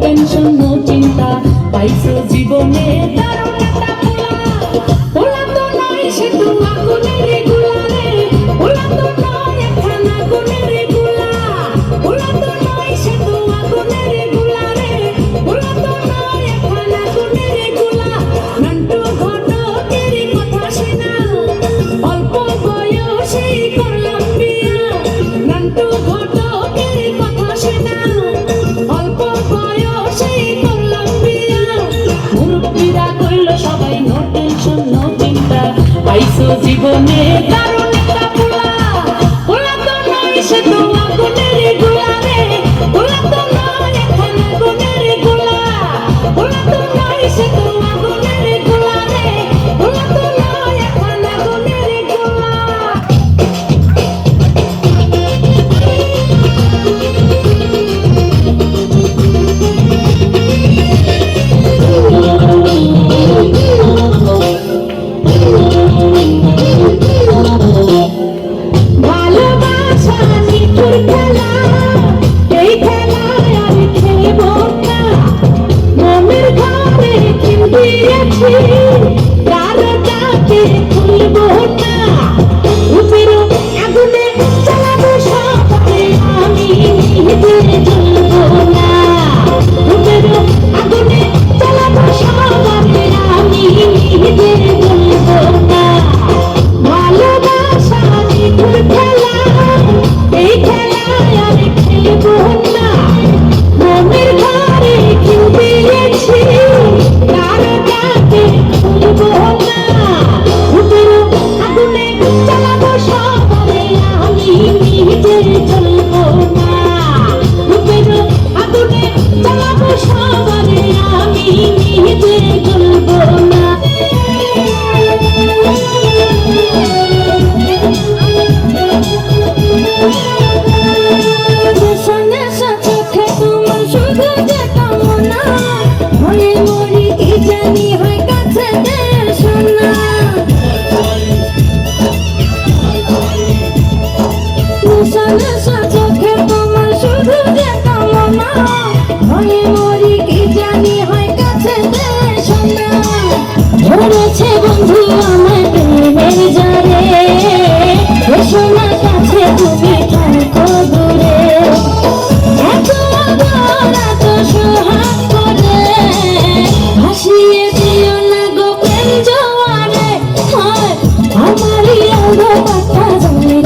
Tension no চিন্তা পাইছো জীবনে দারুণ একটা পোলা। পোলা তো নয় সে তো আগুনের গোলা রে, পোলা তো নয় একখান আগুনের গোলা। পোলা তো নয় সে তো আগুনের গোলা রে, পোলা তো নয় একখান আগুনের গোলা। নান্টু ঘটকের কথা শোনা অল্প বয়সেই করলাম বিয়া। নান্টু ঘটকের কথা শোনা অল্প বয়সেই করলাম বিয়া। মুরব্বিরা কইল সবাই নো টেনশন নো চিন্তা পাইছো জীবনে দারুণ একটা পোলা। পোলা তো নয় সে তো আগুনের গোলা রে, পোলা তো নয় একখান আগুনের গোলা। পোলা তো নয় সে তো আগুনের গোলা রে, পোলা তো নয় একখান আগুনের গোলা। ভালোবাসা নিঠুর খেলা, এই খেলায় আর খেলবো না। মনের ঘরে খিল দিয়েছি, দ্বারটাকে খুলবো না। রূপের আগুনে জ্বালাবো সবাই, আমি নিজে জ্বলবো না। রূপের আগুনে জ্বালাবো সবাই, আমি নিজে জ্বলবো না। ভালোবাসা নিঠুর খেলা, এই খেলায় আর খেলবো না। মনের ঘরে খিল দিয়েছি, দ্বারটাকে খুলবো না। রূপের আগুনে জ্বালাবো সবাই, আমি নিজে জ্বলবো না। রূপের আগুনে জ্বালাবো সবাই, আমি নিজে জ্বলবো না। নেশা নেশা চোখে তোমার শুধু যে কামনা, মনে মরি কি জানি হয় কাছে এসো না। নেশা নেশা চোখে তোমার শুধু যে কামনা, মনে মরি কি জানি হয় কাছে এসো না। ধরেছে বন্ধু আমার প্রেমের জালে, এসো না কাছে তুমি থাকো দূরে। এত আদর এত সোহাগ করে, ভাসিয়ে দিও না গো প্রেম জোয়ারে। হয় আমারই অঙ্গ পাতা জলে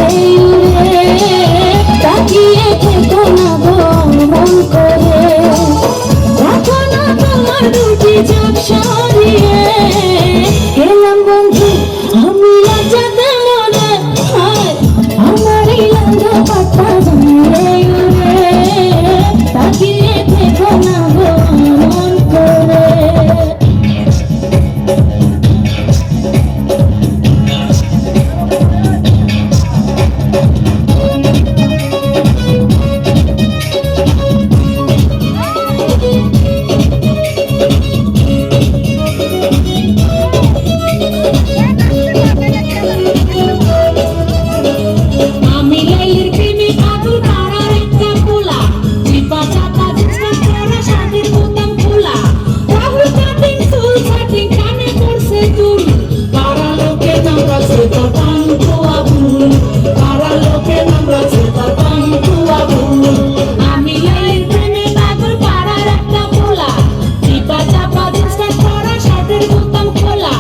উড়ে, তাকিয়ে থেকো না গো মন করে। রাখো না তোমার দুটি চোখ সরিয়ে, গেলাম বন্ধু আমি লজ্জাতে মরে। হয় আমারই অঙ্গ পাতা জলে উড়ে, তাকিয়ে থেকো না গো মন করে। আমি লাইলির প্রেমে পাগল পাড়ার একটা পোলা, চিপা চাপা জিনিসটা পরা সাথে বোতাম খোলা। রাহুল কাটিং চুল ছাটিং কানে পড়ছে দুল, পাড়া লোকে নামড়াছে তোর পান্তুয়া ভুল। পাড়া লোকে নামড়াছে তোর পান্তুয়া ভুল। আমি লাইলির প্রেমে পাগল পাড়ার একটা পোলা, চিপা চাপা জিনিসটা পরা সাথে বোতাম খোলা।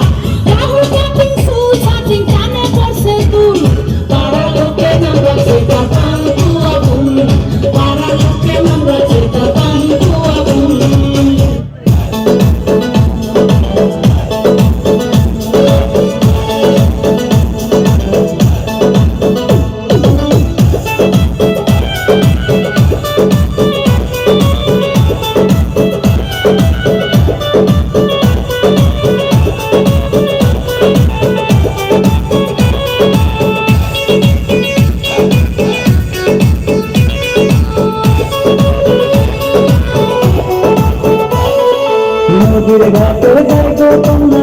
রাহুল কাটিং চুল ছাটিং কানে পড়ছে দুল, পাড়া লোকে নামড়াছে তোর পান্তুয়া ভুল। পাড়া লোকে নামড়াছে তোর পান্তুয়া ভুল। নদীর ঘাটে যাইতো তোমরা